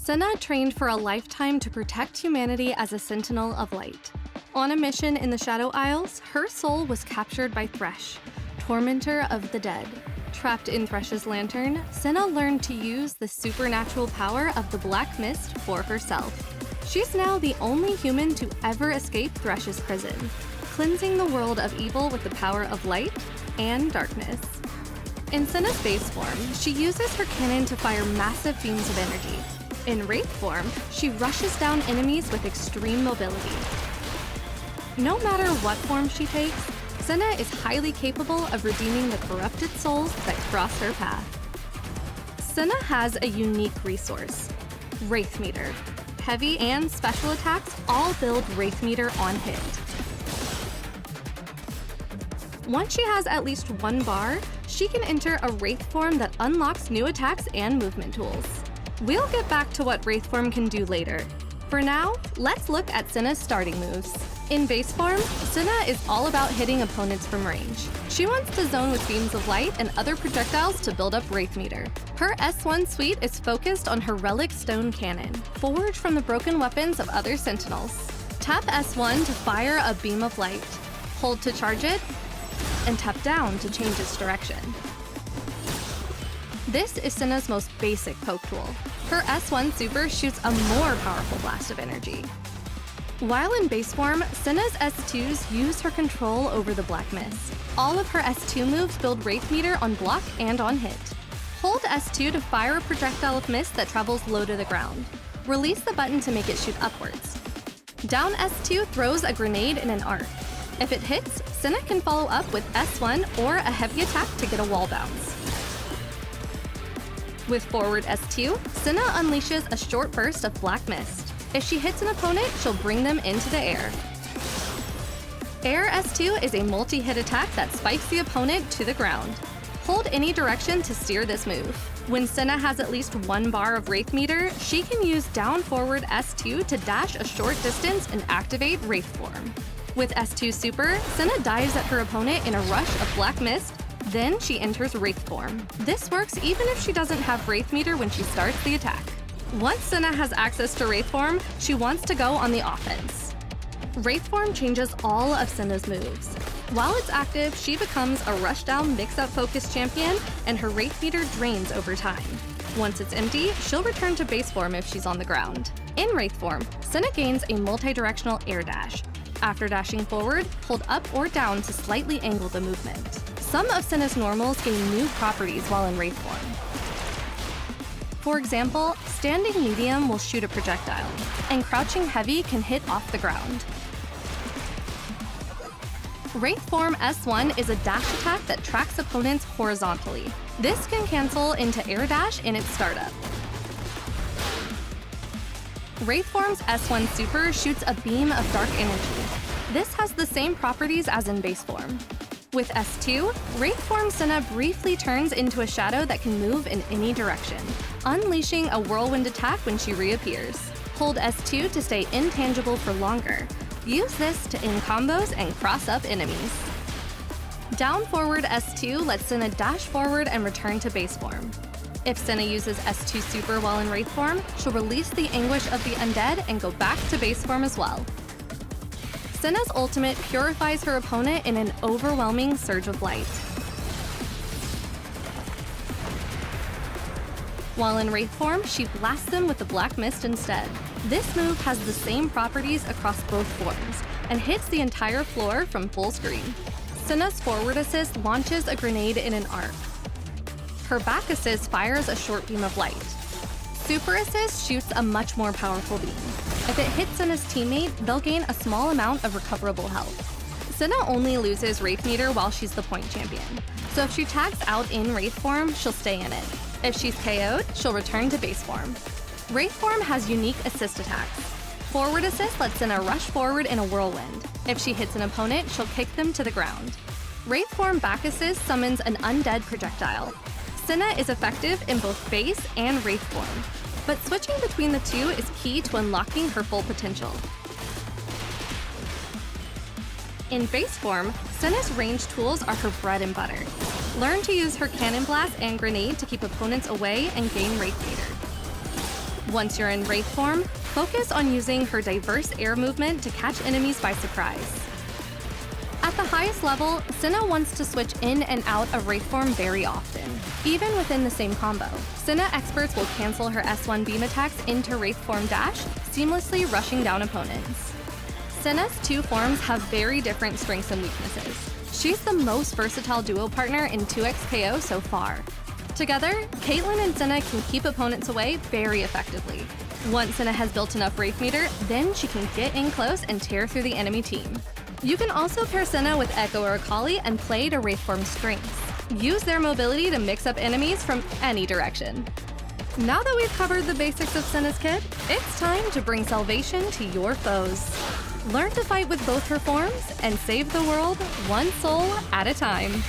Senna trained for a lifetime to protect humanity as a sentinel of light. On a mission in the Shadow Isles, her soul was captured by Thresh, tormentor of the dead. Trapped in Thresh's lantern, Senna learned to use the supernatural power of the Black Mist for herself. She's now the only human to ever escape Thresh's prison, cleansing the world of evil with the power of light and darkness. In Senna's base form, she uses her cannon to fire massive beams of energy. In Wraith form, she rushes down enemies with extreme mobility. No matter what form she takes, Senna is highly capable of redeeming the corrupted souls that cross her path. Senna has a unique resource, Wraith Meter. Heavy and special attacks all build Wraith Meter on hit. Once she has at least 1 bar, she can enter a Wraith form that unlocks new attacks and movement tools. We'll get back to what Wraith form can do later. For now, let's look at Senna's starting moves. In base form, Senna is all about hitting opponents from range. She wants to zone with beams of light and other projectiles to build up Wraith Meter. Her S1 suite is focused on her relic stone cannon, forged from the broken weapons of other sentinels. Tap S1 to fire a beam of light, hold to charge it, and tap down to change its direction. This is Senna's most basic poke tool. Her S1 super shoots a more powerful blast of energy. While in base form, Senna's S2s use her control over the Black Mist. All of her S2 moves build Wraith Meter on block and on hit. Hold S2 to fire a projectile of mist that travels low to the ground. Release the button to make it shoot upwards. Down S2 throws a grenade in an arc. If it hits, Senna can follow up with S1 or a heavy attack to get a wall bounce. With forward S2, Senna unleashes a short burst of Black Mist. If she hits an opponent, she'll bring them into the air. Air S2 is a multi-hit attack that spikes the opponent to the ground. Hold any direction to steer this move. When Senna has at least 1 bar of Wraith Meter, she can use down forward S2 to dash a short distance and activate Wraith form. With S2 super, Senna dives at her opponent in a rush of Black Mist, then she enters Wraith form. This works even if she doesn't have Wraith Meter when she starts the attack. Once Senna has access to Wraith form, she wants to go on the offense. Wraith form changes all of Senna's moves. While it's active, she becomes a rushdown mix-up focused champion, and her Wraith Meter drains over time. Once it's empty, she'll return to base form if she's on the ground. In Wraith form, Senna gains a multi-directional air dash. After dashing forward, hold up or down to slightly angle the movement. Some of Senna's normals gain new properties while in Wraith form. For example, standing medium will shoot a projectile, and crouching heavy can hit off the ground. Wraith form S1 is a dash attack that tracks opponents horizontally. This can cancel into air dash in its startup. Wraith form's S1 super shoots a beam of dark energy. This has the same properties as in base form. With S2, Wraith form Senna briefly turns into a shadow that can move in any direction, unleashing a whirlwind attack when she reappears. Hold S2 to stay intangible for longer. Use this to end combos and cross up enemies. Down forward S2 lets Senna dash forward and return to base form. If Senna uses S2 super while in Wraith form, she'll release the anguish of the undead and go back to base form as well. Senna's ultimate purifies her opponent in an overwhelming surge of light. While in Wraith form, she blasts them with the Black Mist instead. This move has the same properties across both forms, and hits the entire floor from full screen. Senna's forward assist launches a grenade in an arc. Her back assist fires a short beam of light. Super assist shoots a much more powerful beam. If it hits Senna's teammate, they'll gain a small amount of recoverable health. Senna only loses Wraith Meter while she's the point champion, so if she tags out in Wraith form, she'll stay in it. If she's KO'd, she'll return to base form. Wraith form has unique assist attacks. Forward assist lets Senna rush forward in a whirlwind. If she hits an opponent, she'll kick them to the ground. Wraith form back assist summons an undead projectile. Senna is effective in both base and Wraith form, but switching between the two is key to unlocking her full potential. In base form, Senna's ranged tools are her bread and butter. Learn to use her cannon blast and grenade to keep opponents away and gain Wraith Meter. Once you're in Wraith form, focus on using her diverse air movement to catch enemies by surprise. At the highest level, Senna wants to switch in and out of Wraith form very often, even within the same combo. Senna experts will cancel her S1 beam attacks into Wraith form dash, seamlessly rushing down opponents. Senna's two forms have very different strengths and weaknesses. She's the most versatile duo partner in 2x KO so far. Together, Caitlyn and Senna can keep opponents away very effectively. Once Senna has built enough Wraith meter, then she can get in close and tear through the enemy team. You can also pair Senna with Echo or Akali and play to Wraith form strengths. Use their mobility to mix up enemies from any direction. Now that we've covered the basics of Senna's kit, it's time to bring salvation to your foes. Learn to fight with both her forms and save the world one soul at a time.